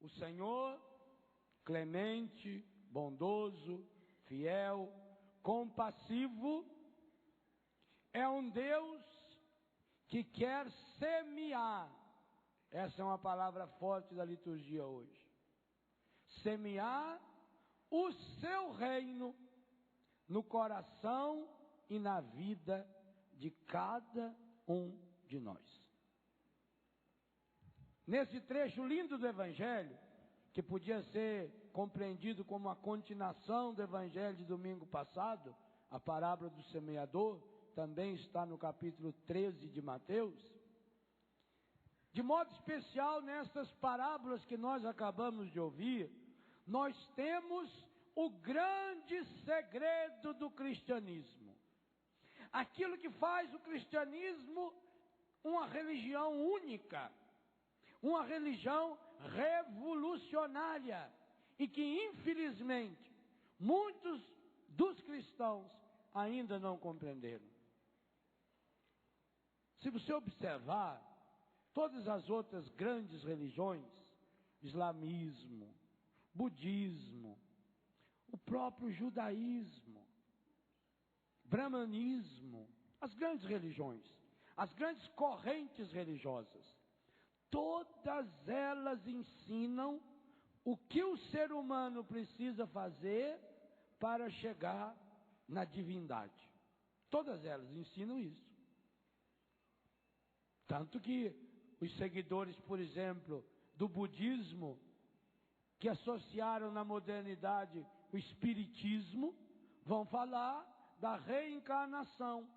O Senhor, clemente, bondoso, fiel, compassivo, é um Deus que quer semear. Essa é uma palavra forte da liturgia hoje. Semear o seu reino no coração e na vida de cada um de nós. Nesse trecho lindo do Evangelho, que podia ser compreendido como a continuação do Evangelho de domingo passado, a parábola do semeador, também está no capítulo 13 de Mateus. De modo especial, nestas parábolas que nós acabamos de ouvir, nós temos o grande segredo do cristianismo. Aquilo que faz o cristianismo uma religião única, uma religião revolucionária, e que infelizmente muitos dos cristãos ainda não compreenderam. Se você observar todas as outras grandes religiões, islamismo, budismo, o próprio judaísmo, brahmanismo, as grandes religiões, as grandes correntes religiosas, todas elas ensinam o que o ser humano precisa fazer para chegar na divindade. Todas elas ensinam isso. Tanto que os seguidores, por exemplo, do budismo, que associaram na modernidade o espiritismo, vão falar da reencarnação.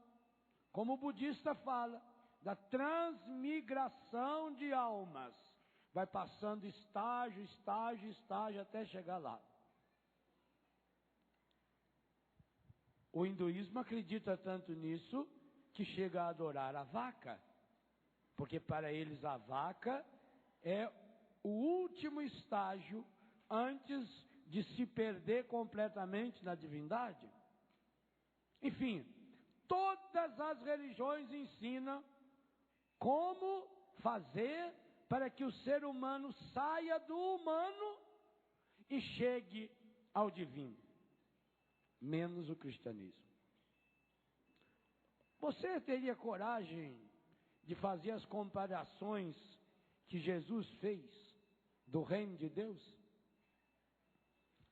Como o budista fala, da transmigração de almas. Vai passando estágio, estágio, estágio, até chegar lá. O hinduísmo acredita tanto nisso, que chega a adorar a vaca. Porque para eles a vaca é o último estágio antes de se perder completamente na divindade. Enfim, todas as religiões ensinam como fazer para que o ser humano saia do humano e chegue ao divino, menos o cristianismo. Você teria coragem de fazer as comparações que Jesus fez do reino de Deus?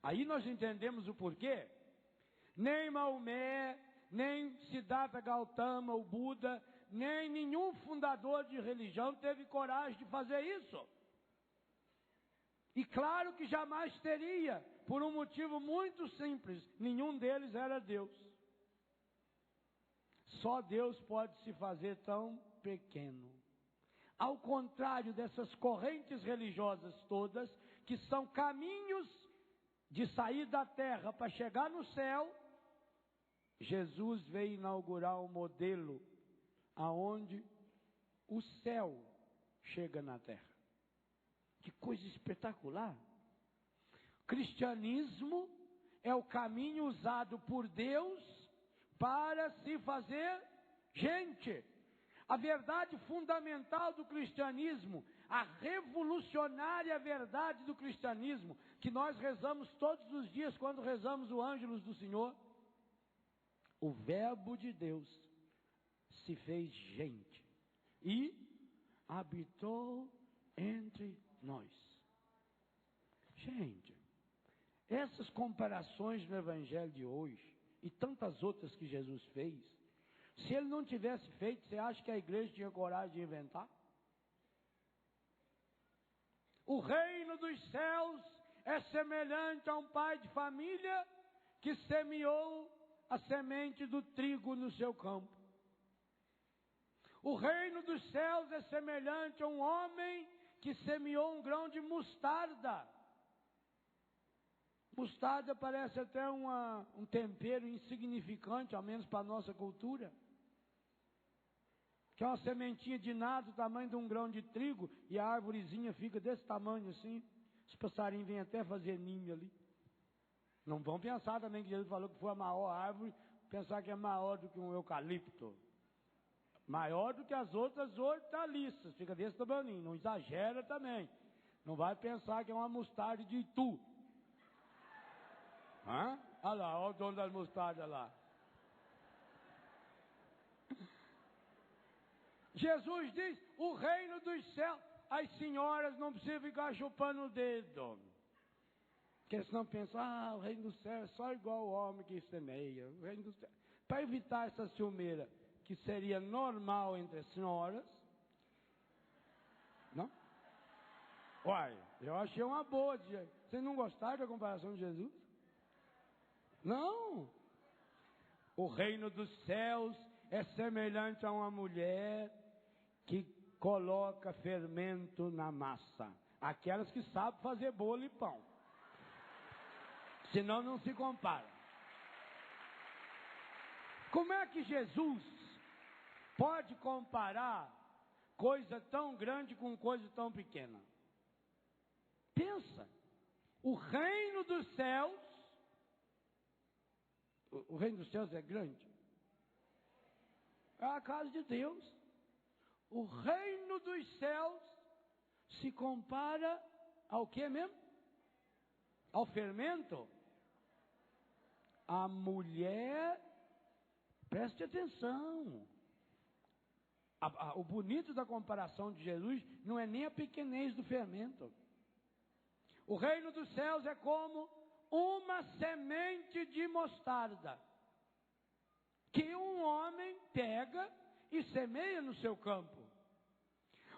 Aí nós entendemos o porquê. Nem Maomé, nem Siddhartha Gautama, o Buda, nem nenhum fundador de religião teve coragem de fazer isso. E claro que jamais teria, por um motivo muito simples: nenhum deles era Deus. Só Deus pode se fazer tão pequeno. Ao contrário dessas correntes religiosas todas, que são caminhos de sair da terra para chegar no céu, Jesus veio inaugurar um modelo aonde o céu chega na terra. Que coisa espetacular! Cristianismo é o caminho usado por Deus para se fazer gente. A verdade fundamental do cristianismo, a revolucionária verdade do cristianismo, que nós rezamos todos os dias quando rezamos o Ângelus do Senhor: o Verbo de Deus se fez gente e habitou entre nós. Gente, essas comparações no Evangelho de hoje e tantas outras que Jesus fez, se ele não tivesse feito, você acha que a igreja tinha coragem de inventar? O reino dos céus é semelhante a um pai de família que semeou a semente do trigo no seu campo. O reino dos céus é semelhante a um homem que semeou um grão de mostarda. Mostarda parece até um tempero insignificante, ao menos para a nossa cultura. Que é uma sementinha de nada, do tamanho de um grão de trigo, e a árvorezinha fica desse tamanho assim. Os passarinhos vêm até fazer ninho ali. Não vão pensar também que Jesus falou que foi a maior árvore, pensar que é maior do que um eucalipto. Maior do que as outras hortaliças, fica desse tamanho, não exagera também. Não vai pensar que é uma mostarda de Itu. Hã? Olha lá, olha o dono das mostardas lá. Jesus diz, o reino dos céus. As senhoras não precisam ficar chupando o dedo. Porque senão pensam, o reino do céu é só igual o homem que semeia. O reino do céu. Para evitar essa ciumeira, que seria normal entre as senhoras. Não? Uai, eu achei uma boa. Vocês não gostaram da comparação de Jesus? Não. O reino dos céus é semelhante a uma mulher que coloca fermento na massa. Aquelas que sabem fazer bolo e pão. Senão não se compara. Como é que Jesus pode comparar coisa tão grande com coisa tão pequena? Pensa. O reino dos céus. O reino dos céus é grande. É a casa de Deus. O reino dos céus se compara ao que mesmo? Ao fermento? A mulher, preste atenção. O bonito da comparação de Jesus não é nem a pequenez do fermento. O reino dos céus é como uma semente de mostarda que um homem pega e semeia no seu campo.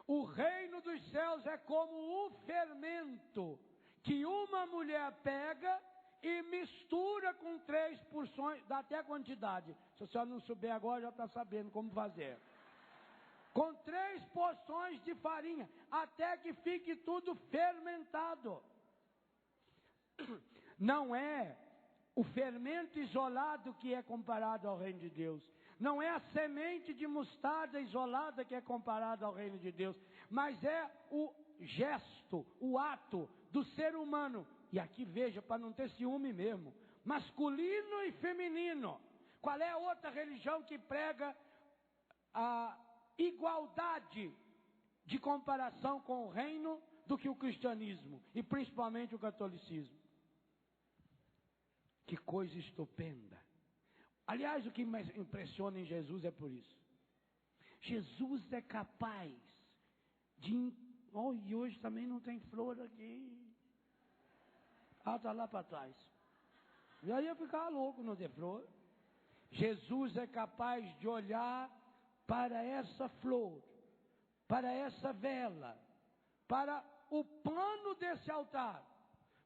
O reino dos céus é como o fermento que uma mulher pega e mistura com 3 porções, dá até a quantidade. Se a senhora não souber agora, já está sabendo como fazer. Com 3 porções de farinha, até que fique tudo fermentado. Não é o fermento isolado que é comparado ao reino de Deus. Não é a semente de mostarda isolada que é comparada ao reino de Deus. Mas é o gesto, o ato do ser humano. E aqui veja, para não ter ciúme mesmo. Masculino e feminino. Qual é a outra religião que prega a igualdade de comparação com o reino do que o cristianismo? E principalmente o catolicismo. Que coisa estupenda. Aliás, o que mais impressiona em Jesus é por isso. Jesus é capaz de... e hoje também não tem flor aqui. Está lá para trás. E aí ia ficar louco não ter flor. Jesus é capaz de olhar para essa flor, para essa vela, para o pano desse altar,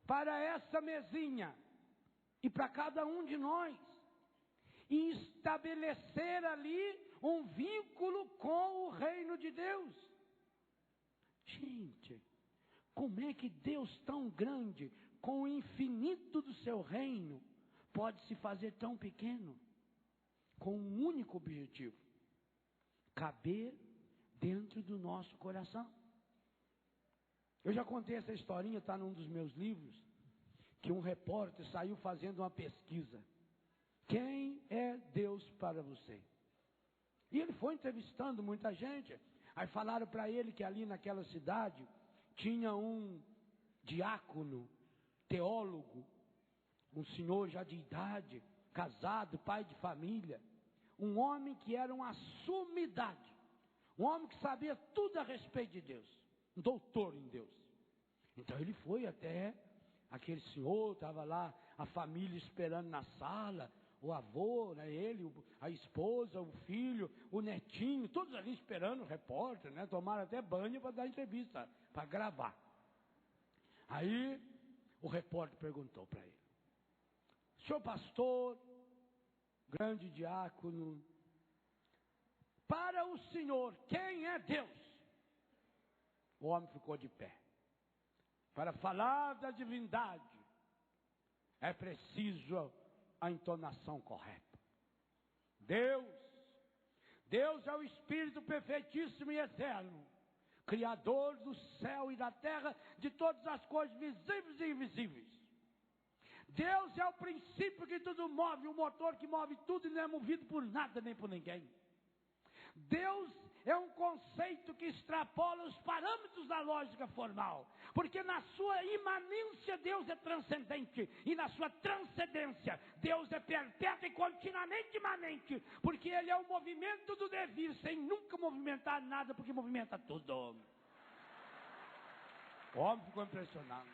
para essa mesinha, e para cada um de nós, e estabelecer ali um vínculo com o reino de Deus. Gente, como é que Deus tão grande, com o infinito do seu reino, pode se fazer tão pequeno? Com um único objetivo: caber dentro do nosso coração. Eu já contei essa historinha, está num dos meus livros, que um repórter saiu fazendo uma pesquisa. Quem é Deus para você? E ele foi entrevistando muita gente. Aí falaram para ele que ali naquela cidade tinha um diácono, teólogo, um senhor já de idade, casado, pai de família, um homem que era uma sumidade, um homem que sabia tudo a respeito de Deus, um doutor em Deus. Então ele foi até aquele senhor, estava lá a família esperando na sala, o avô, né, ele, a esposa, o filho, o netinho, todos ali esperando o repórter, né, tomaram até banho para dar entrevista, para gravar. Aí o repórter perguntou para ele: senhor pastor, grande diácono, para o senhor, quem é Deus? O homem ficou de pé. Para falar da divindade, é preciso a entonação correta. Deus é o Espírito perfeitíssimo e eterno, Criador do céu e da terra, de todas as coisas visíveis e invisíveis. Deus é o princípio que tudo move, o motor que move tudo e não é movido por nada nem por ninguém. Deus é um conceito que extrapola os parâmetros da lógica formal. Porque na sua imanência Deus é transcendente. E na sua transcendência Deus é perpétuo e continuamente imanente. Porque Ele é o movimento do devir, sem nunca movimentar nada, porque movimenta tudo. O homem ficou impressionado.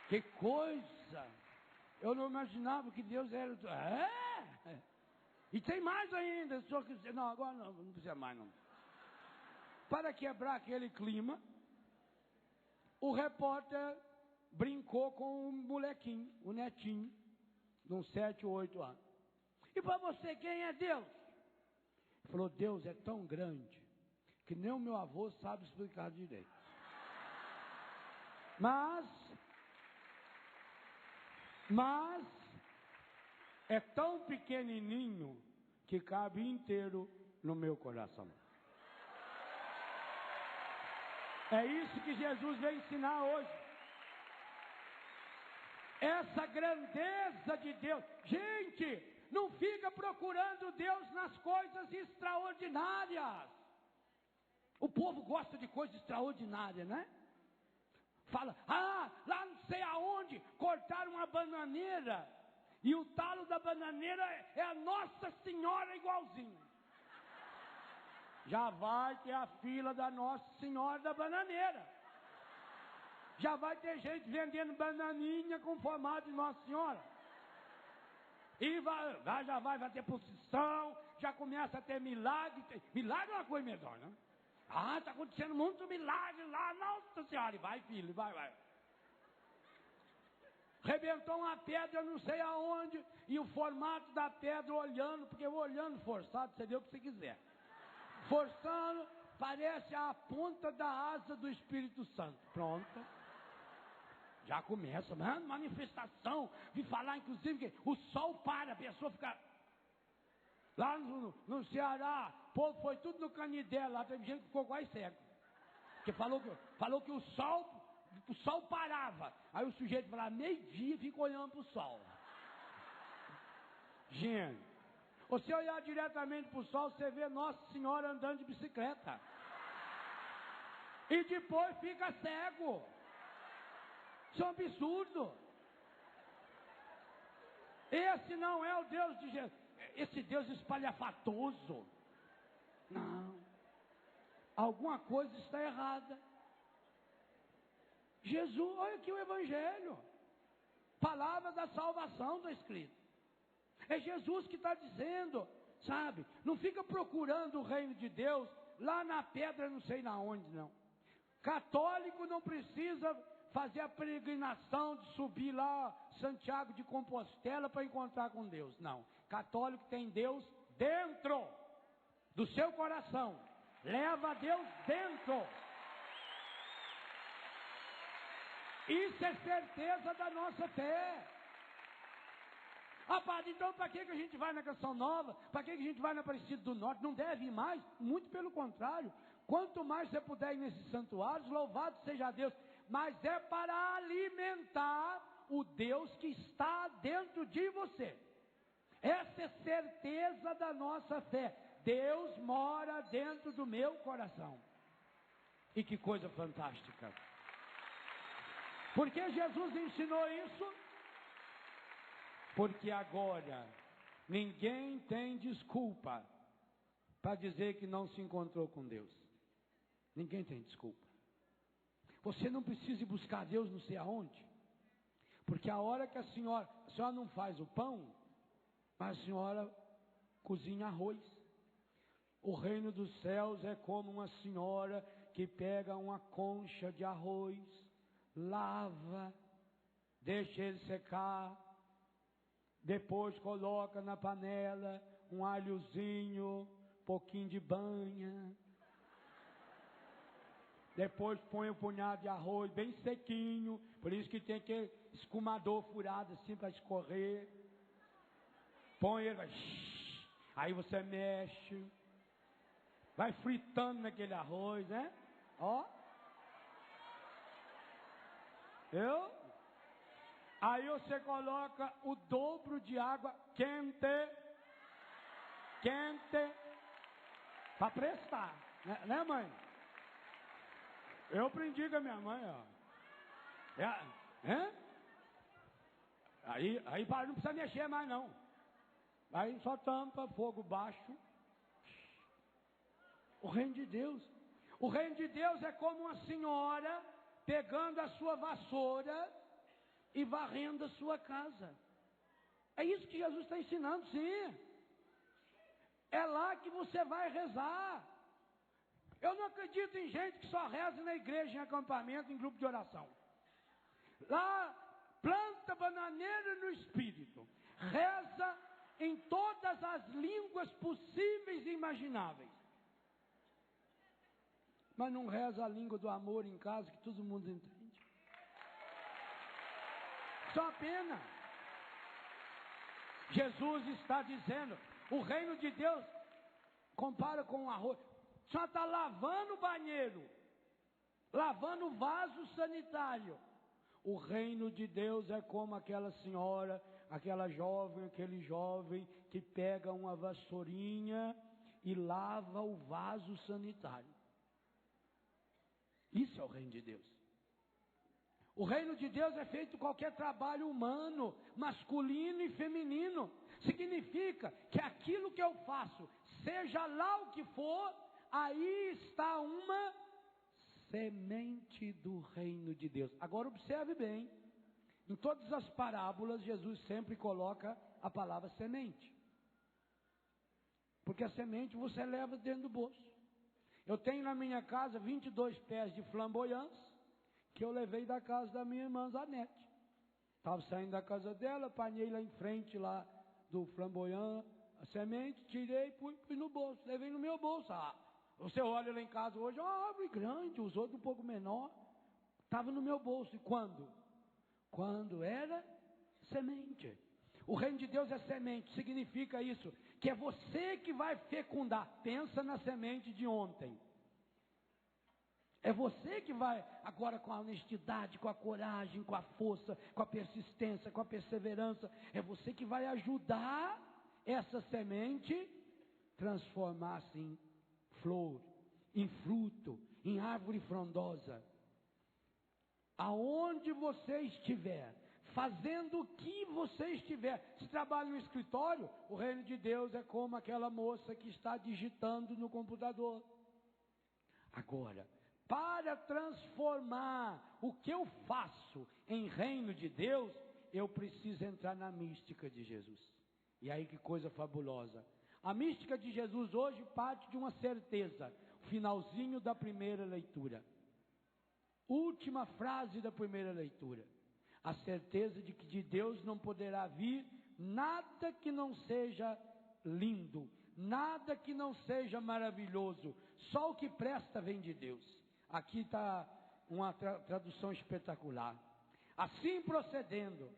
Que coisa! Eu não imaginava que Deus era... É! E tem mais ainda. Não, agora não precisa mais não. Para quebrar aquele clima, o repórter brincou com o molequinho, o netinho, de uns 7 ou 8 anos. E para você, quem é Deus? Ele falou, Deus é tão grande que nem o meu avô sabe explicar direito. Mas é tão pequenininho que cabe inteiro no meu coração. É isso que Jesus veio ensinar hoje. Essa grandeza de Deus. Gente, não fica procurando Deus nas coisas extraordinárias. O povo gosta de coisa extraordinária, né? Fala, lá não sei aonde, cortaram uma bananeira. E o talo da bananeira é a Nossa Senhora igualzinho. Já vai ter a fila da Nossa Senhora da bananeira. Já vai ter gente vendendo bananinha com formato de Nossa Senhora. E já vai ter procissão, já começa a ter milagre. Milagre é uma coisa medonha, né? Está acontecendo muito milagre lá, Nossa Senhora. E vai, filho, vai. Rebentou uma pedra não sei aonde, e o formato da pedra olhando, porque olhando forçado, você vê o que você quiser. Forçando, parece a ponta da asa do Espírito Santo. Pronto. Já começa, mano, manifestação. Vi falar, inclusive, que o sol para, a pessoa fica... Lá no Ceará, o povo foi tudo no Canidé, lá teve gente que ficou quase cego. Porque falou que o sol parava. Aí o sujeito falava, meio-dia, fica olhando para o sol. Gente, você olhar diretamente para o sol, você vê Nossa Senhora andando de bicicleta. E depois fica cego. Isso é um absurdo. Esse não é o Deus de Jesus. Esse Deus espalhafatoso. Não. Alguma coisa está errada. Jesus, olha aqui o Evangelho. Palavra da salvação está escrito. É Jesus que está dizendo, sabe? Não fica procurando o reino de Deus lá na pedra, não sei na onde, não. Católico não precisa fazer a peregrinação de subir lá Santiago de Compostela para encontrar com Deus. Não. Católico tem Deus dentro do seu coração. Leva Deus dentro. Isso é certeza da nossa fé. Padre, então para que a gente vai na Canção Nova? Para que a gente vai na Aparecida do Norte? Não deve ir mais? Muito pelo contrário. Quanto mais você puder ir nesses santuários, louvado seja Deus. Mas é para alimentar o Deus que está dentro de você. Essa é certeza da nossa fé. Deus mora dentro do meu coração. E que coisa fantástica. Por que Jesus ensinou isso? Porque agora ninguém tem desculpa para dizer que não se encontrou com Deus. Ninguém tem desculpa. Você não precisa ir buscar Deus não sei aonde. Porque a hora que a senhora não faz o pão, mas a senhora cozinha arroz. O reino dos céus é como uma senhora que pega uma concha de arroz, lava, deixa ele secar, depois coloca na panela um alhozinho, pouquinho de banha, depois põe um punhado de arroz bem sequinho, por isso que tem aquele escumador furado assim para escorrer, põe ele, vai, aí você mexe, vai fritando naquele arroz, né? Aí você coloca o dobro de água quente quente, para prestar, né, mãe? Eu aprendi com a minha mãe, ó. Aí não precisa mexer mais, não. Aí só tampa, fogo baixo. O reino de Deus. O reino de Deus é como uma senhora pegando a sua vassoura e varrendo a sua casa. É isso que Jesus está ensinando, sim. É lá que você vai rezar. Eu não acredito em gente que só reza na igreja, em acampamento, em grupo de oração. Lá, planta bananeira no Espírito. Reza em todas as línguas possíveis e imagináveis. Mas não reza a língua do amor em casa, que todo mundo entende. Só pena. Jesus está dizendo, o reino de Deus compara com um arroz. Só está lavando o banheiro, lavando o vaso sanitário. O reino de Deus é como aquela senhora, aquela jovem, aquele jovem que pega uma vassourinha e lava o vaso sanitário. Isso é o reino de Deus. O reino de Deus é feito qualquer trabalho humano, masculino e feminino. Significa que aquilo que eu faço, seja lá o que for, aí está uma semente do reino de Deus. Agora observe bem, em todas as parábolas Jesus sempre coloca a palavra semente. Porque a semente você leva dentro do bolso. Eu tenho na minha casa 22 pés de flamboyance, que eu levei da casa da minha irmã Zanete. Estava saindo da casa dela, apanhei lá em frente lá do flamboyante, a semente, tirei e pus no bolso, levei no meu bolso. Você olha lá em casa hoje, uma árvore grande, os outros um pouco menor, estava no meu bolso. E quando? Quando era semente. O reino de Deus é semente, significa isso, que é você que vai fecundar. Pensa na semente de ontem. É você que vai, agora com a honestidade, com a coragem, com a força, com a persistência, com a perseverança, é você que vai ajudar essa semente transformar-se em flor, em fruto, em árvore frondosa. Aonde você estiver, fazendo o que você estiver, se trabalha no escritório, o reino de Deus é como aquela moça que está digitando no computador. Agora, para transformar o que eu faço em reino de Deus, eu preciso entrar na mística de Jesus. E aí que coisa fabulosa. A mística de Jesus hoje parte de uma certeza. Finalzinho da primeira leitura. Última frase da primeira leitura. A certeza de que de Deus não poderá vir nada que não seja lindo, nada que não seja maravilhoso. Só o que presta vem de Deus. Aqui está uma tradução espetacular. Assim procedendo,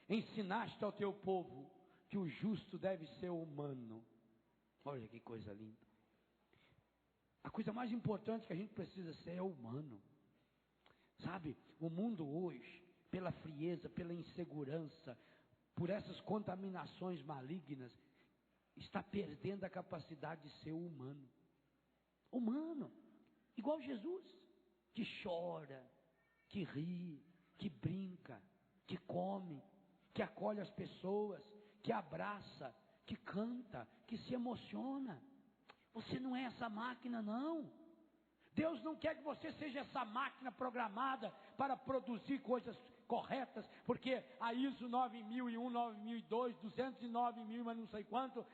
ensinaste ao teu povo que o justo deve ser humano. Olha que coisa linda. A coisa mais importante que a gente precisa ser é humano. Sabe, o mundo hoje, pela frieza, pela insegurança, por essas contaminações malignas, está perdendo a capacidade de ser humano. Humano, igual Jesus, que chora, que ri, que brinca, que come, que acolhe as pessoas, que abraça, que canta, que se emociona. Você não é essa máquina, não. Deus não quer que você seja essa máquina programada para produzir coisas corretas, porque a ISO 9001, 9002, 209 mil, mas não sei quanto,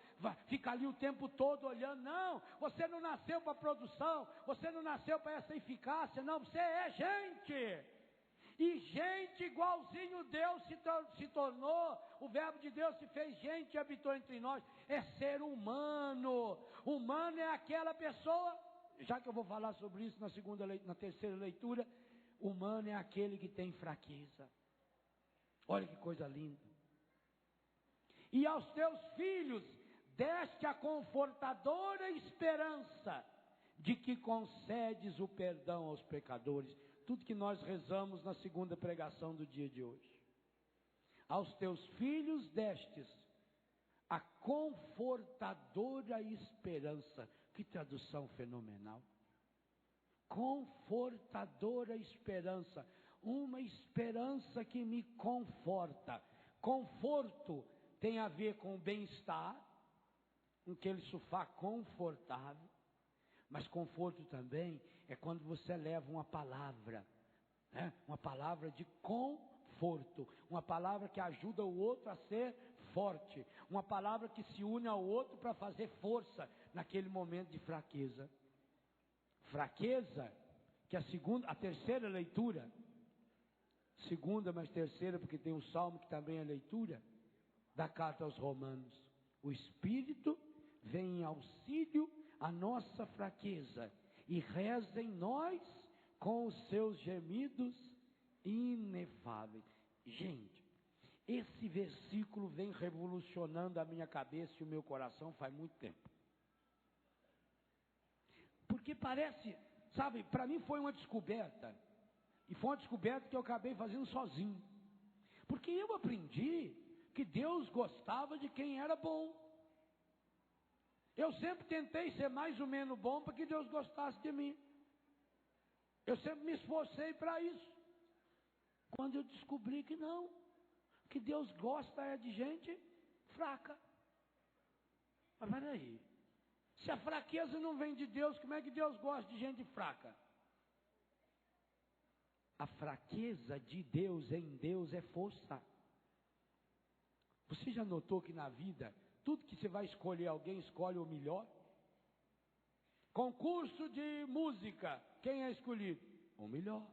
fica ali o tempo todo olhando. Não, você não nasceu para produção, você não nasceu para essa eficácia, não, você é gente. E gente igualzinho Deus se tornou, o verbo de Deus se fez gente e habitou entre nós. É ser humano. Humano é aquela pessoa, já que eu vou falar sobre isso na terceira leitura, humano é aquele que tem fraqueza. Olha que coisa linda. E aos teus filhos deste a confortadora esperança de que concedes o perdão aos pecadores. Tudo que nós rezamos na segunda pregação do dia de hoje. Aos teus filhos destes A confortadora esperança. Que tradução fenomenal. Confortadora esperança. Uma esperança que me conforta. Conforto tem a ver com bem-estar, aquele sofá confortável. Mas conforto também é quando você leva uma palavra, né? Uma palavra de conforto, uma palavra que ajuda o outro a ser forte, uma palavra que se une ao outro para fazer força naquele momento de fraqueza. Fraqueza, que a terceira leitura, segunda, mas terceira, porque tem o Salmo que também é leitura, da carta aos Romanos. O Espírito vem em auxílio à nossa fraqueza e reza em nós com os seus gemidos inefáveis. Gente, esse versículo vem revolucionando a minha cabeça e o meu coração faz muito tempo. Porque parece, sabe, para mim foi uma descoberta. E foi uma descoberta que eu acabei fazendo sozinho. Porque eu aprendi que Deus gostava de quem era bom. Eu sempre tentei ser mais ou menos bom para que Deus gostasse de mim. Eu sempre me esforcei para isso. Quando eu descobri que não, que Deus gosta é de gente fraca. Mas peraí, se a fraqueza não vem de Deus, como é que Deus gosta de gente fraca? A fraqueza de Deus em Deus é força. Você já notou que na vida, tudo que você vai escolher alguém, escolhe o melhor? Concurso de música, quem é escolhido? O melhor.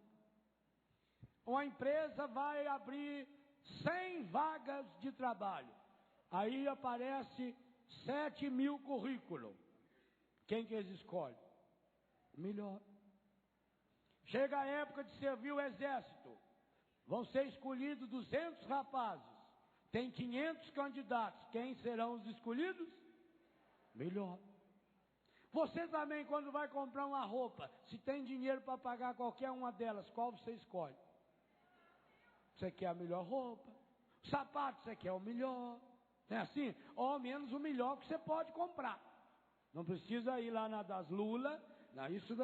Uma empresa vai abrir 100 vagas de trabalho. Aí aparece 7.000 currículos. Quem que eles escolhem? O melhor. Chega a época de servir o exército. Vão ser escolhidos 200 rapazes. Tem 500 candidatos. Quem serão os escolhidos? Melhor. Você também, quando vai comprar uma roupa, se tem dinheiro para pagar qualquer uma delas, qual você escolhe? Você quer a melhor roupa. O sapato, você quer o melhor. Não é assim? Ou ao menos o melhor que você pode comprar. Não precisa ir lá na das Lula. Isso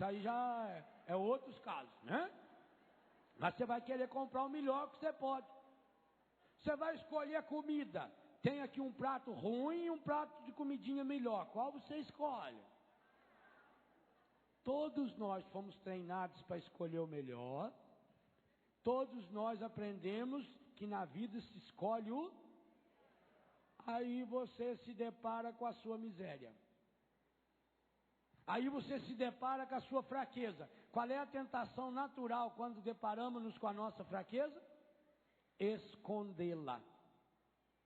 aí já é outros casos, né? Mas você vai querer comprar o melhor que você pode. Você vai escolher a comida. Tem aqui um prato ruim e um prato de comidinha melhor. Qual você escolhe? Todos nós fomos treinados para escolher o melhor. Todos nós aprendemos que na vida se escolhe o... Aí você se depara com a sua miséria. Aí você se depara com a sua fraqueza. Qual é a tentação natural quando deparamos-nos com a nossa fraqueza? Escondê-la,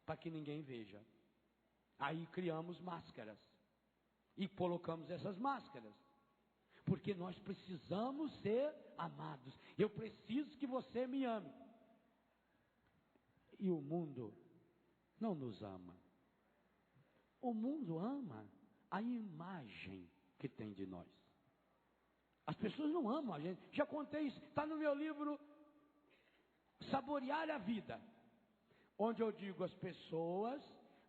para que ninguém veja. Aí criamos máscaras e colocamos essas máscaras, porque nós precisamos ser amados. Eu preciso que você me ame. E o mundo não nos ama. O mundo ama a imagem que tem de nós. As pessoas não amam a gente. Já contei isso, está no meu livro Saborear a Vida, onde eu digo: as pessoas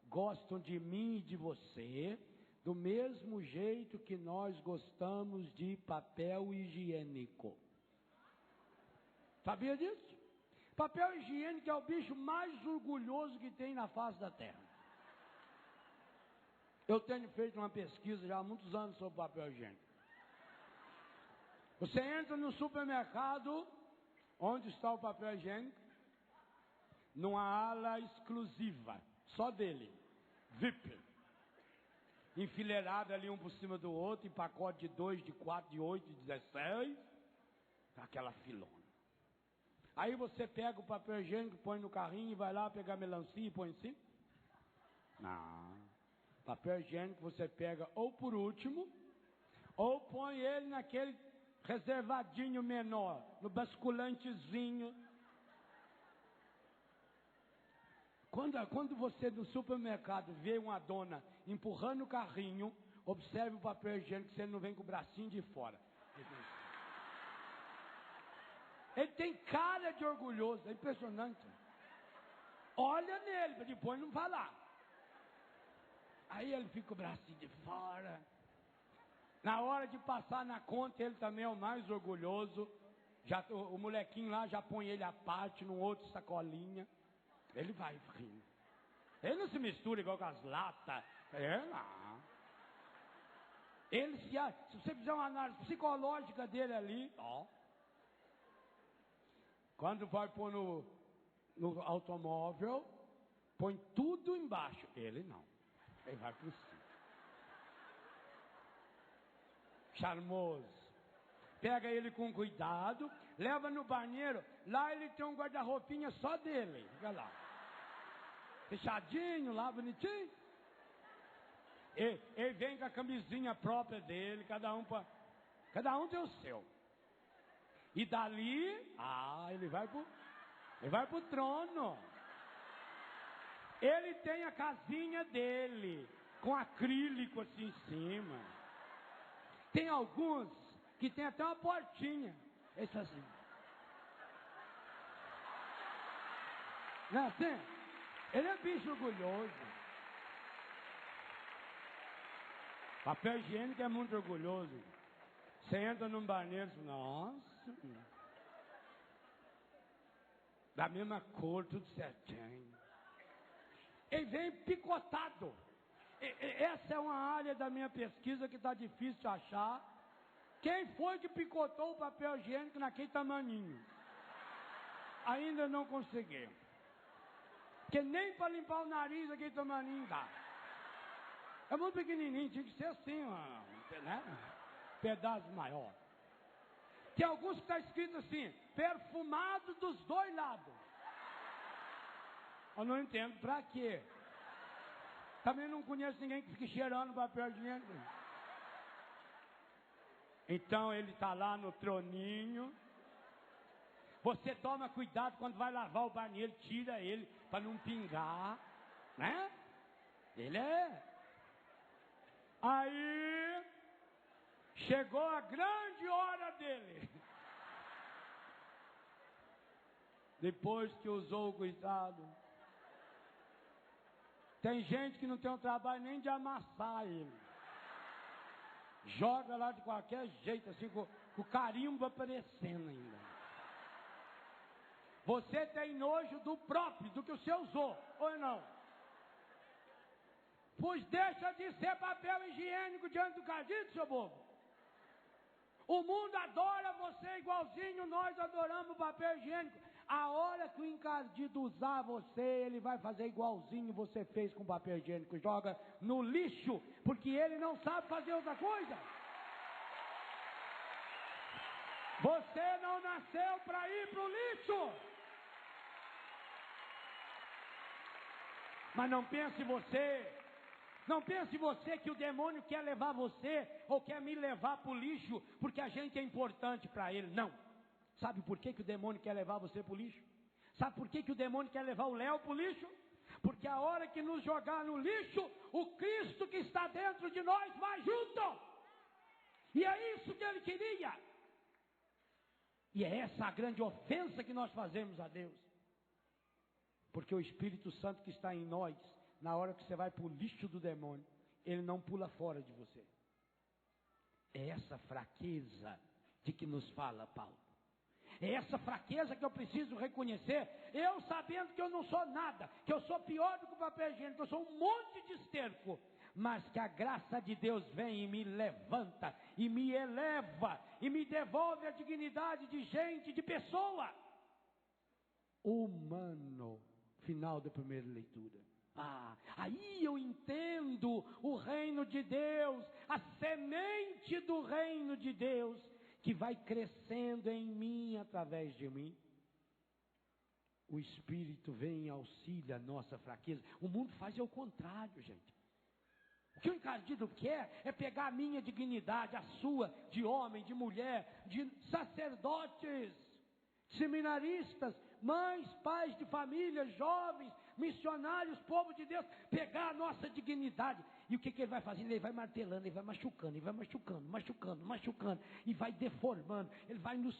gostam de mim e de você do mesmo jeito que nós gostamos de papel higiênico. Sabia disso? Papel higiênico é o bicho mais orgulhoso que tem na face da terra. Eu tenho feito uma pesquisa já há muitos anos sobre papel higiênico. Você entra no supermercado, onde está o papel higiênico? Numa ala exclusiva, só dele, VIP. Enfileirado ali um por cima do outro, em pacote de 2, de 4, de 8, de 16. Aquela filona. Aí você pega o papel higiênico, põe no carrinho e vai lá pegar melancia e põe em cima? Não. Papel higiênico você pega ou por último, ou põe ele naquele reservadinho menor, no basculantezinho. Quando você no supermercado vê uma dona empurrando o carrinho, observe o papel higiênico, se ele não vem com o bracinho de fora. Ele tem cara de orgulhoso, é impressionante. Olha nele, para depois não falar. Aí ele fica o bracinho de fora. Na hora de passar na conta, ele também é o mais orgulhoso. O molequinho lá já põe ele à parte, num outro sacolinha. Ele vai rindo. Ele não se mistura igual com as latas. Não. Ele se você fizer uma análise psicológica dele ali, ó. Quando vai pôr no automóvel, põe tudo embaixo. Ele não. Ele vai por cima. Charmoso. Pega ele com cuidado, leva no banheiro. Lá ele tem um guarda-roupinha só dele. Fica lá. Fechadinho lá, bonitinho. Ele vem com a camisinha própria dele, cada um tem o seu. E dali, ele vai pro trono. Ele tem a casinha dele, com acrílico assim em cima. Tem alguns que tem até uma portinha. Esse assim. Não é assim? Ele é bicho orgulhoso. Papel higiênico é muito orgulhoso. Você entra num banheiro e nossa, da mesma cor, tudo certinho. Ele vem picotado. Essa é uma área da minha pesquisa que está difícil de achar. Quem foi que picotou o papel higiênico naquele tamaninho? Ainda não consegui. Porque nem para limpar o nariz aquele tamaninho dá. É muito pequenininho, tinha que ser assim, né? Pedaço maior. Tem alguns que está escrito assim, perfumado dos dois lados. Eu não entendo para quê. Também não conheço ninguém que fique cheirando papel higiênico. Então ele está lá no troninho. Você toma cuidado quando vai lavar o banheiro, tira ele para não pingar, né? Ele é. Aí chegou a grande hora dele. Depois que usou o cuidado. Tem gente que não tem o trabalho nem de amassar ele. Joga lá de qualquer jeito, assim, com o carimbo aparecendo ainda. Você tem nojo do próprio, do que o seu usou, ou não? Pois deixa de ser papel higiênico diante do cadito, seu bobo. O mundo adora você igualzinho nós adoramos o papel higiênico. A hora que o encardido usar você, ele vai fazer igualzinho você fez com o papel higiênico. Joga no lixo, porque ele não sabe fazer outra coisa. Você não nasceu para ir para o lixo. Mas não pense você que o demônio quer levar você ou quer me levar para o lixo porque a gente é importante para ele. Não. Sabe por que o demônio quer levar você para o lixo? Sabe por que o demônio quer levar o Léo para o lixo? Porque a hora que nos jogar no lixo, o Cristo que está dentro de nós vai junto. E é isso que ele queria. E é essa a grande ofensa que nós fazemos a Deus. Porque o Espírito Santo que está em nós, na hora que você vai para o lixo do demônio, ele não pula fora de você. É essa fraqueza de que nos fala Paulo. É essa fraqueza que eu preciso reconhecer, eu sabendo que eu não sou nada, que eu sou pior do que o papel higiênico, que eu sou um monte de esterco, mas que a graça de Deus vem e me levanta, e me eleva, e me devolve a dignidade de gente, de pessoa. Humano, final da primeira leitura. Aí eu entendo o reino de Deus, a semente do reino de Deus, que vai crescendo em mim, através de mim. O Espírito vem e auxilia a nossa fraqueza. O mundo faz o contrário, gente. O que o encardido quer é pegar a minha dignidade, a sua, de homem, de mulher, de sacerdotes, seminaristas, mães, pais de família, jovens, missionários, povo de Deus, pegar a nossa dignidade. E o que ele vai fazendo? Ele vai martelando, ele vai machucando, e vai deformando, ele vai nos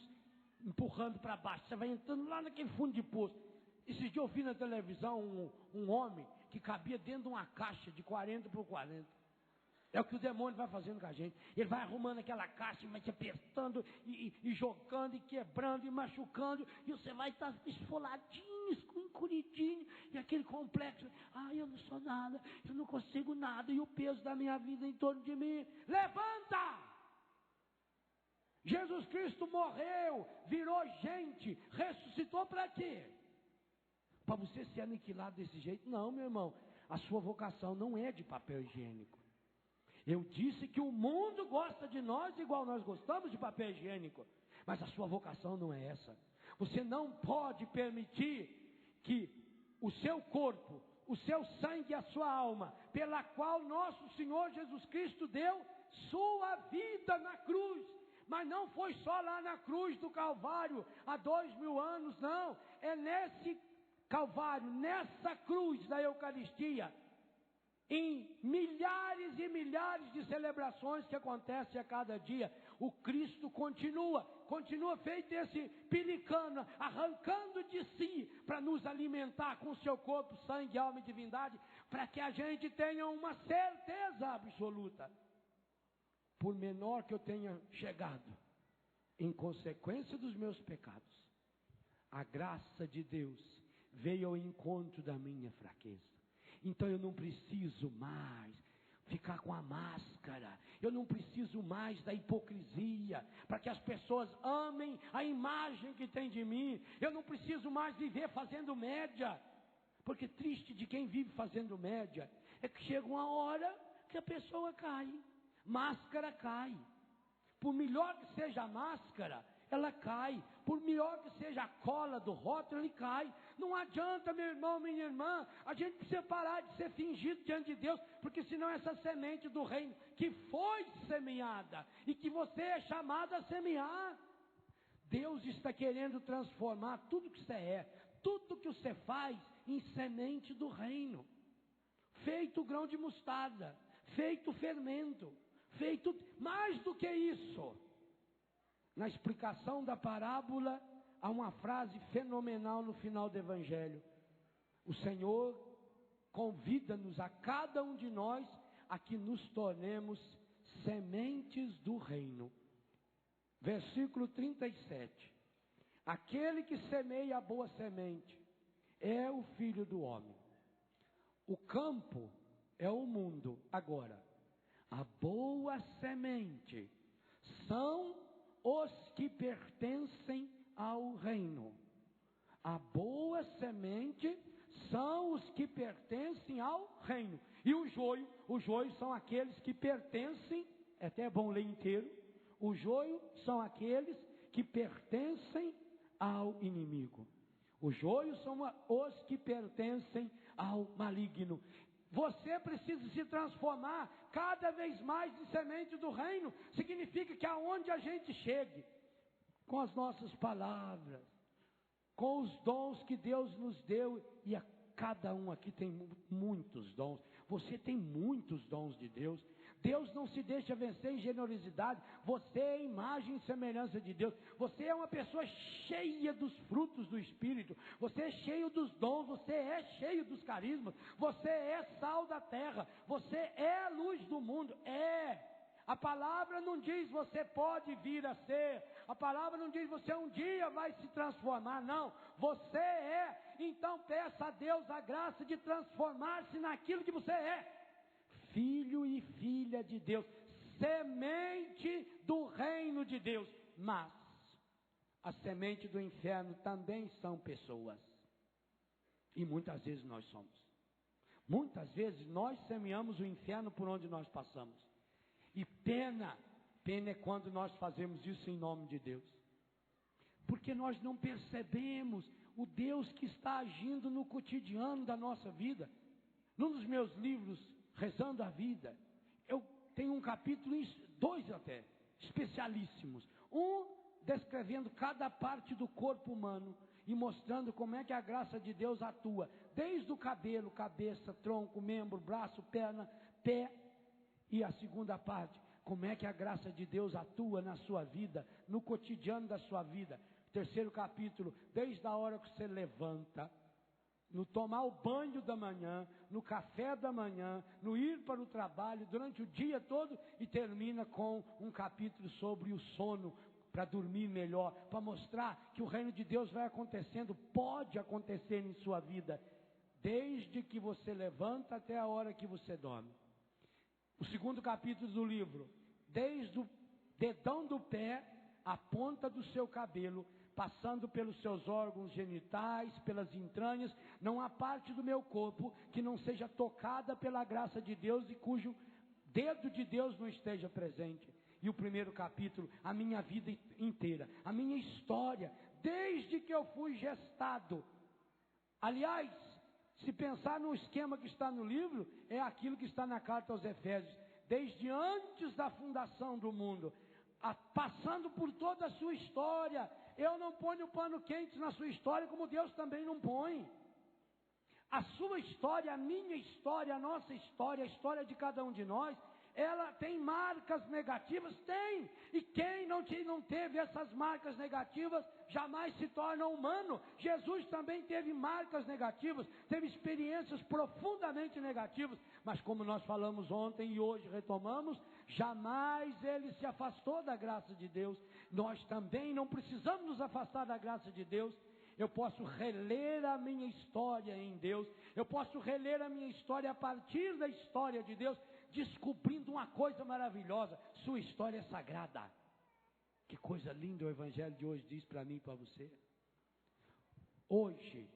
empurrando para baixo. Você vai entrando lá naquele fundo de poço. Esses dias eu vi na televisão um homem que cabia dentro de uma caixa de 40 por 40. É o que o demônio vai fazendo com a gente. Ele vai arrumando aquela caixa, vai te apertando, e jogando, e quebrando, e machucando, e você vai estar esfoladinho, encolhidinho, e aquele complexo, eu não sou nada, eu não consigo nada, e o peso da minha vida em torno de mim. Levanta! Jesus Cristo morreu, virou gente, ressuscitou para quê? Para você ser aniquilado desse jeito? Não, meu irmão, a sua vocação não é de papel higiênico. Eu disse que o mundo gosta de nós igual nós gostamos de papel higiênico, mas a sua vocação não é essa. Você não pode permitir que o seu corpo, o seu sangue e a sua alma, pela qual nosso Senhor Jesus Cristo deu sua vida na cruz, mas não foi só lá na cruz do Calvário, há 2000 anos, não, é nesse Calvário, nessa cruz da Eucaristia, em milhares e milhares de celebrações que acontecem a cada dia, o Cristo continua feito esse pelicano, arrancando de si, para nos alimentar com o seu corpo, sangue, alma e divindade, para que a gente tenha uma certeza absoluta. Por menor que eu tenha chegado, em consequência dos meus pecados, a graça de Deus veio ao encontro da minha fraqueza. Então eu não preciso mais ficar com a máscara, eu não preciso mais da hipocrisia, para que as pessoas amem a imagem que tem de mim. Eu não preciso mais viver fazendo média, porque triste de quem vive fazendo média, é que chega uma hora que a pessoa cai, máscara cai. Por melhor que seja a máscara, ela cai. Por melhor que seja a cola do rótulo, ele cai. Não adianta, meu irmão, minha irmã, a gente precisa parar de ser fingido diante de Deus, porque senão essa semente do reino que foi semeada e que você é chamado a semear, Deus está querendo transformar tudo que você é, tudo que você faz, em semente do reino, feito grão de mostarda, feito fermento, feito mais do que isso. Na explicação da parábola, há uma frase fenomenal no final do Evangelho. O Senhor convida-nos, a cada um de nós, a que nos tornemos sementes do reino. Versículo 37. Aquele que semeia a boa semente é o Filho do Homem. O campo é o mundo. Agora, a boa semente são os que pertencem ao reino. A boa semente são os que pertencem ao reino. E o joio são aqueles que pertencem, é até bom ler inteiro, o joio são aqueles que pertencem ao inimigo. O joio são os que pertencem ao maligno. Você precisa se transformar cada vez mais em semente do reino. Significa que aonde a gente chegue, com as nossas palavras, com os dons que Deus nos deu, e a cada um aqui tem muitos dons. Você tem muitos dons de Deus. Deus não se deixa vencer em generosidade. Você é a imagem e semelhança de Deus. Você é uma pessoa cheia dos frutos do Espírito. Você é cheio dos dons. Você é cheio dos carismas. Você é sal da terra. Você é a luz do mundo. A palavra não diz você pode vir a ser. A palavra não diz você um dia vai se transformar. Não, você é. Então peça a Deus a graça de transformar-se naquilo que você é. Filho e filha de Deus, semente do reino de Deus. Mas a semente do inferno também são pessoas. E muitas vezes nós somos. Muitas vezes nós semeamos o inferno por onde nós passamos. E pena é quando nós fazemos isso em nome de Deus. Porque nós não percebemos o Deus que está agindo no cotidiano da nossa vida. Num dos meus livros, Rezando a Vida, eu tenho um capítulo, 2 até, especialíssimos. Um descrevendo cada parte do corpo humano e mostrando como é que a graça de Deus atua. Desde o cabelo, cabeça, tronco, membro, braço, perna, pé. E a segunda parte, como é que a graça de Deus atua na sua vida, no cotidiano da sua vida. Terceiro capítulo, desde a hora que você levanta, no tomar o banho da manhã, no café da manhã, no ir para o trabalho, durante o dia todo, e termina com um capítulo sobre o sono, para dormir melhor, para mostrar que o reino de Deus vai acontecendo, pode acontecer em sua vida, desde que você levanta até a hora que você dorme. O segundo capítulo do livro, desde o dedão do pé, a ponta do seu cabelo, passando pelos seus órgãos genitais, pelas entranhas, não há parte do meu corpo que não seja tocada pela graça de Deus e cujo dedo de Deus não esteja presente. E o primeiro capítulo, a minha vida inteira, a minha história, desde que eu fui gestado. Aliás, se pensar no esquema que está no livro, é aquilo que está na carta aos Efésios, desde antes da fundação do mundo, passando por toda a sua história. Eu não ponho pano quente na sua história, como Deus também não põe. A sua história, a minha história, a nossa história, a história de cada um de nós, ela tem marcas negativas? Tem. E quem não teve essas marcas negativas, jamais se torna humano. Jesus também teve marcas negativas, teve experiências profundamente negativas, mas como nós falamos ontem e hoje retomamos, jamais ele se afastou da graça de Deus. Nós também não precisamos nos afastar da graça de Deus. Eu posso reler a minha história em Deus, eu posso reler a minha história a partir da história de Deus, descobrindo uma coisa maravilhosa: sua história é sagrada. Que coisa linda o Evangelho de hoje diz para mim e para você. Hoje,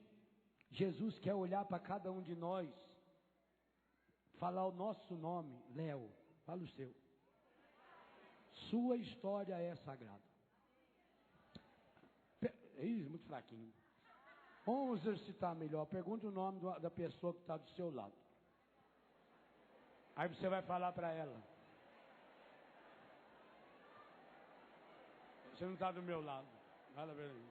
Jesus quer olhar para cada um de nós, falar o nosso nome. Léo, fala o seu. Sua história é sagrada. Muito fraquinho. Vamos exercitar melhor. Pergunta o nome da pessoa que está do seu lado. Aí você vai falar para ela. Você não está do meu lado. Fala para mim.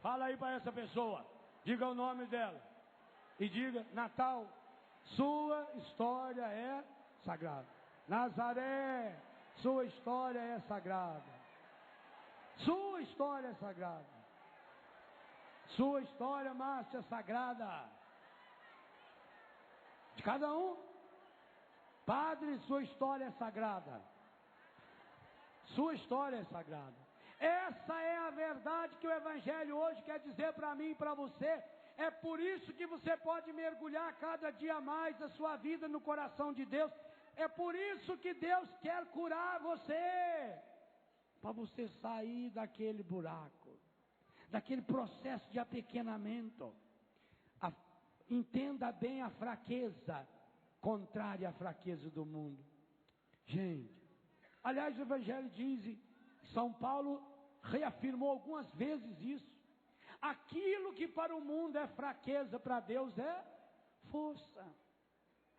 Fala aí para essa pessoa. Diga o nome dela. E diga: Natal, sua história é sagrada. Nazaré, sua história é sagrada. Sua história é sagrada. Sua história, Márcia, é sagrada. De cada um. Padre, sua história é sagrada. Sua história é sagrada. Essa é a verdade que o Evangelho hoje quer dizer para mim e para você. É por isso que você pode mergulhar cada dia mais a sua vida no coração de Deus. É por isso que Deus quer curar você. Para você sair daquele buraco, daquele processo de apequenamento. Entenda bem a fraqueza contrária à fraqueza do mundo. Gente, aliás, o Evangelho diz, São Paulo reafirmou algumas vezes isso: aquilo que para o mundo é fraqueza, para Deus é força.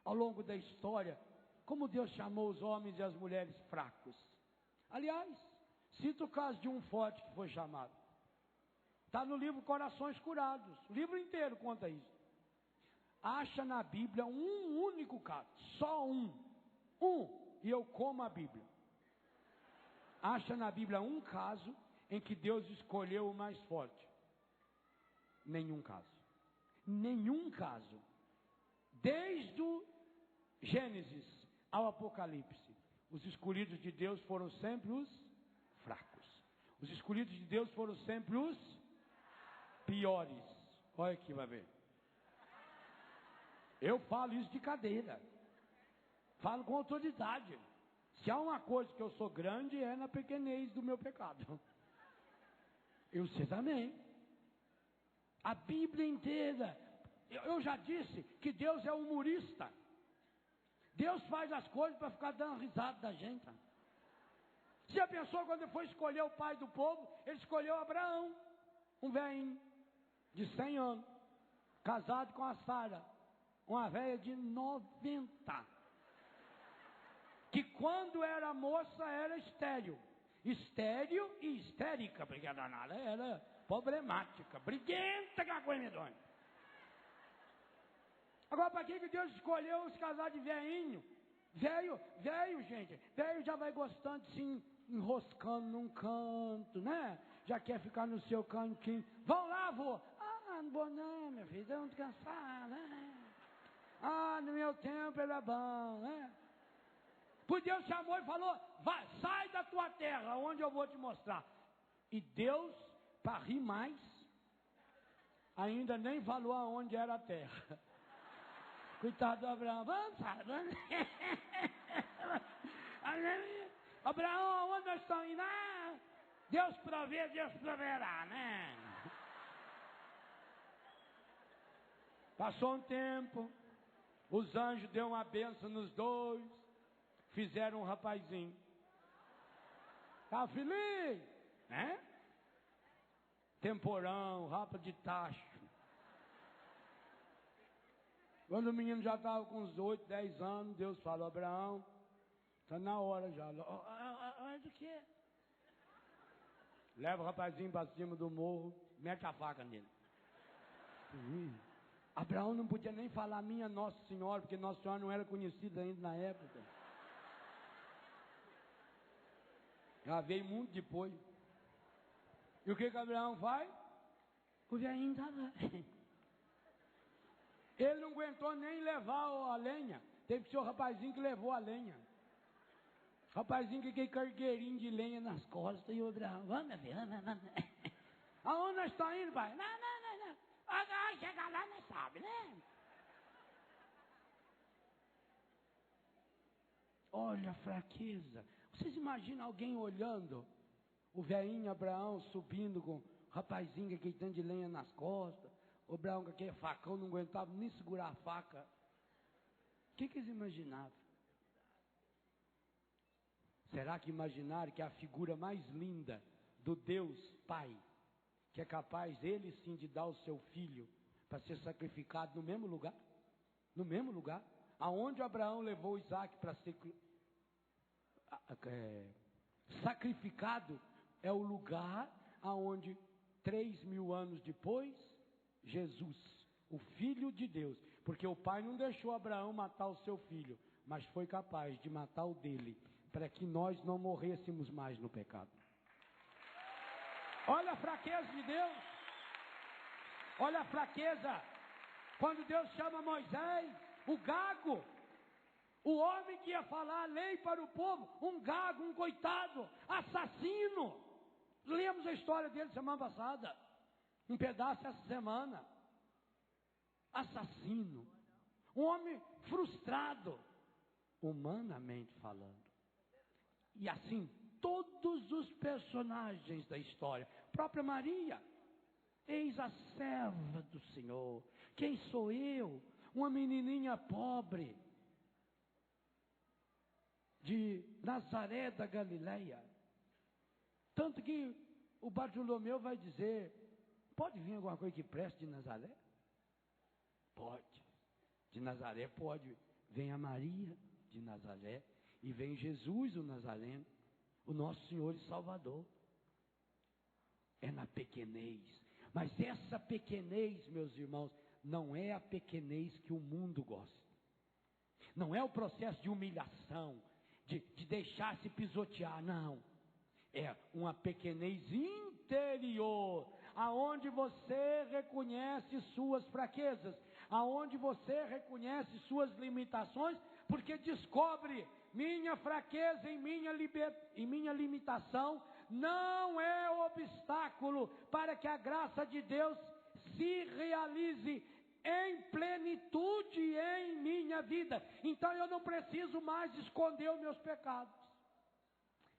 Ao longo da história, como Deus chamou os homens e as mulheres fracos. Aliás, cita o caso de um forte que foi chamado. Está no livro Corações Curados. O livro inteiro conta isso. Acha na Bíblia um único caso. Só um. E eu como a Bíblia. Acha na Bíblia um caso em que Deus escolheu o mais forte. Nenhum caso. Nenhum caso. Desde o Gênesis ao Apocalipse, os escolhidos de Deus foram sempre os fracos. Os escolhidos de Deus foram sempre os piores. Olha aqui, vai ver. Eu falo isso de cadeira. Falo com autoridade. Se há uma coisa que eu sou grande, é na pequenez do meu pecado. E você também. A Bíblia inteira. Eu já disse que Deus é humorista. Deus faz as coisas para ficar dando risada da gente. Você já pensou quando ele foi escolher o pai do povo? Ele escolheu Abraão, um velhinho de 100 anos, casado com a Sara, uma velha de 90, que quando era moça era estéril e histérica, porque a danada era problemática, briguenta, que a coisa medonha. Agora, para que Deus escolheu os casar de velhinho? Velho, gente, velho já vai gostando de se enroscando num canto, né? já quer ficar no seu cantinho. Vão lá, vô. Ah, não vou não, minha filha, eu não descansar, né? Ah, no meu tempo era bom, né? Pois Deus chamou e falou, vai, sai da tua terra, onde eu vou te mostrar. E Deus, para rir mais, ainda nem falou aonde era a terra. Coitado do Abraão, vamos, vamos. Abraão, aonde nós estamos indo? Ah, Deus provê, Deus proverá, né? Passou um tempo, os anjos deu uma bênção nos dois, fizeram um rapazinho. Tá feliz, né? Temporão, rapa de tacho. Quando o menino já estava com uns 8, 10 anos, Deus falou, Abraão, está na hora já. Hora do quê? Leva o rapazinho para cima do morro, mete a faca nele. Abraão não podia nem falar minha Nossa Senhora, porque Nossa Senhora não era conhecida ainda na época. Já veio muito depois. E o que Abraão faz? O velhinho estava... Ele não aguentou nem levar a lenha. Teve que ser o rapazinho que levou a lenha. Rapazinho que aquele cargueirinho de lenha nas costas. E o Abraão, vamos, minha filha, vamos. Aonde nós estamos indo, pai? Não. Agora chegar lá, nós sabe, né? Olha a fraqueza. Vocês imaginam alguém olhando o velhinho Abraão subindo com o rapazinho com aquele tanto de lenha nas costas? O Abraão com aquele facão não aguentava nem segurar a faca. O que eles imaginavam? Será que imaginaram que a figura mais linda do Deus Pai, que é capaz ele sim de dar o seu filho para ser sacrificado no mesmo lugar? No mesmo lugar? Aonde Abraão levou Isaac para ser sacrificado é o lugar aonde 3.000 anos depois Jesus, o Filho de Deus, porque o pai não deixou Abraão matar o seu filho, mas foi capaz de matar o dele, para que nós não morrêssemos mais no pecado. Olha a fraqueza de Deus, olha a fraqueza, quando Deus chama Moisés, o gago, o homem que ia falar a lei para o povo, um gago, um coitado, assassino. Lemos a história dele semana passada, um pedaço essa semana. Assassino, um homem frustrado, humanamente falando. E assim, todos os personagens da história, própria Maria, eis a serva do Senhor. Quem sou eu? Uma menininha pobre de Nazaré da Galileia. Tanto que o Bartolomeu vai dizer, pode vir alguma coisa que preste de Nazaré? Pode. De Nazaré pode. Vem a Maria de Nazaré e vem Jesus o Nazareno, o nosso Senhor e Salvador. É na pequenez. Mas essa pequenez, meus irmãos, não é a pequenez que o mundo gosta. Não é o processo de humilhação, de deixar-se pisotear, não. É uma pequenez interior, aonde você reconhece suas fraquezas, aonde você reconhece suas limitações, porque descobre, minha fraqueza e minha limitação não é obstáculo para que a graça de Deus se realize em plenitude em minha vida. Então eu não preciso mais esconder os meus pecados.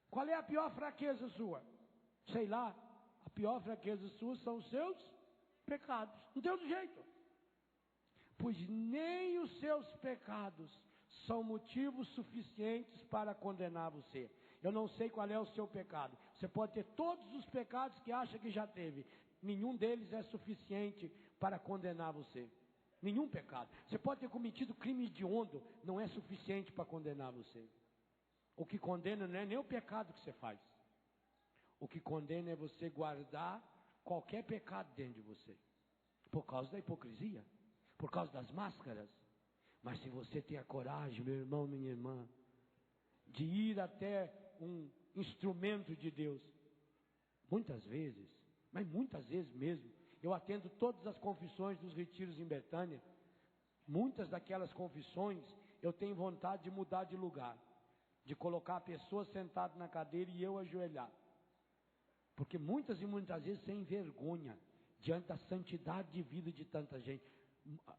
Qual é a pior fraqueza sua? Sei lá, a pior fraqueza sua são os seus pecados. Não tem outro jeito. Pois nem os seus pecados são motivos suficientes para condenar você. Eu não sei qual é o seu pecado. Você pode ter todos os pecados que acha que já teve. Nenhum deles é suficiente para condenar você. Nenhum pecado. Você pode ter cometido crime hediondo, não é suficiente para condenar você. O que condena não é nem o pecado que você faz. O que condena é você guardar qualquer pecado dentro de você. Por causa da hipocrisia. Por causa das máscaras. Mas se você tem a coragem, meu irmão, minha irmã, de ir até um instrumento de Deus, muitas vezes, mas muitas vezes mesmo, eu atendo todas as confissões dos retiros em Betânia. Muitas daquelas confissões eu tenho vontade de mudar de lugar, de colocar a pessoa sentada na cadeira e eu ajoelhar, porque muitas e muitas vezes sem vergonha, diante da santidade de vida de tanta gente.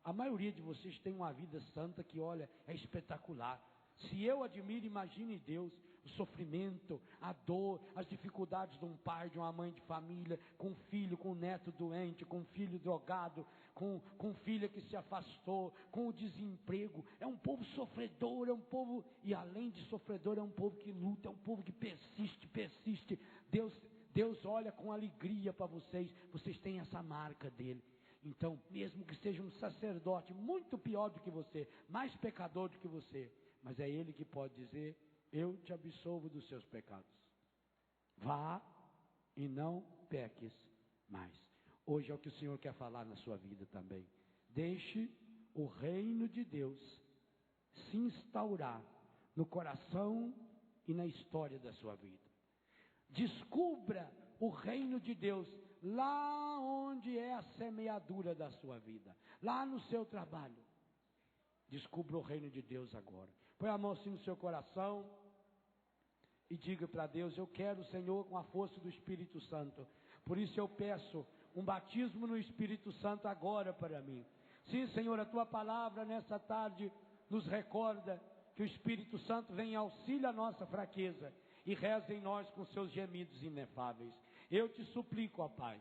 A maioria de vocês tem uma vida santa que, olha, é espetacular. Se eu admiro, imagine Deus, o sofrimento, a dor, as dificuldades de um pai, de uma mãe de família, com um filho, com um neto doente, com um filho drogado, com filha que se afastou, com o desemprego. É um povo sofredor, é um povo, e além de sofredor, é um povo que luta, é um povo que persiste. Deus olha com alegria para vocês, vocês têm essa marca dele. Então, mesmo que seja um sacerdote muito pior do que você, mais pecador do que você, mas é ele que pode dizer: eu te absolvo dos seus pecados. Vá e não peques mais. Hoje é o que o Senhor quer falar na sua vida também. Deixe o reino de Deus se instaurar no coração e na história da sua vida. Descubra o reino de Deus lá onde é a semeadura da sua vida, lá no seu trabalho. Descubra o reino de Deus agora. Põe a mão assim no seu coração e diga para Deus: eu quero, Senhor, com a força do Espírito Santo. Por isso eu peço um batismo no Espírito Santo agora para mim. Sim, Senhor, a tua palavra nessa tarde nos recorda que o Espírito Santo vem em auxílio à nossa fraqueza e reza em nós com seus gemidos inefáveis. Eu te suplico, ó Pai,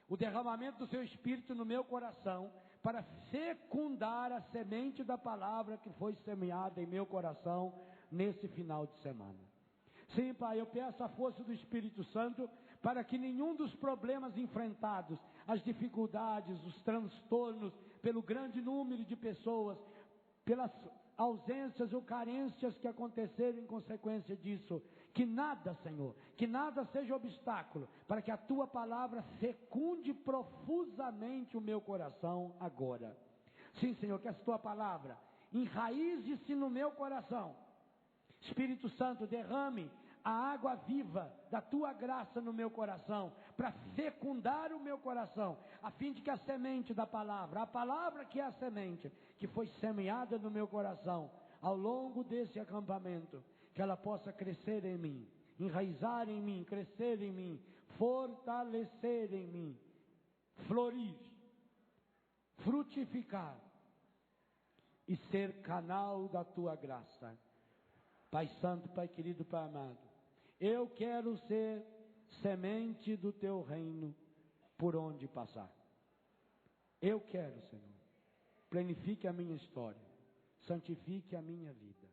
o derramamento do seu Espírito no meu coração, para fecundar a semente da palavra que foi semeada em meu coração nesse final de semana. Sim, Pai, eu peço a força do Espírito Santo para que nenhum dos problemas enfrentados, as dificuldades, os transtornos, pelo grande número de pessoas, pelas ausências ou carências que aconteceram em consequência disso, que nada, Senhor, que nada seja obstáculo para que a tua palavra fecunde profusamente o meu coração agora. Sim, Senhor, que essa tua palavra enraize-se no meu coração. Espírito Santo, derrame a água viva da tua graça no meu coração, para fecundar o meu coração, a fim de que a semente da palavra, a palavra que é a semente, que foi semeada no meu coração, ao longo desse acampamento, que ela possa crescer em mim, enraizar em mim, crescer em mim, fortalecer em mim, florir, frutificar e ser canal da tua graça. Pai Santo, Pai querido, Pai amado, eu quero ser semente do teu reino por onde passar. Eu quero, Senhor, planifique a minha história, santifique a minha vida.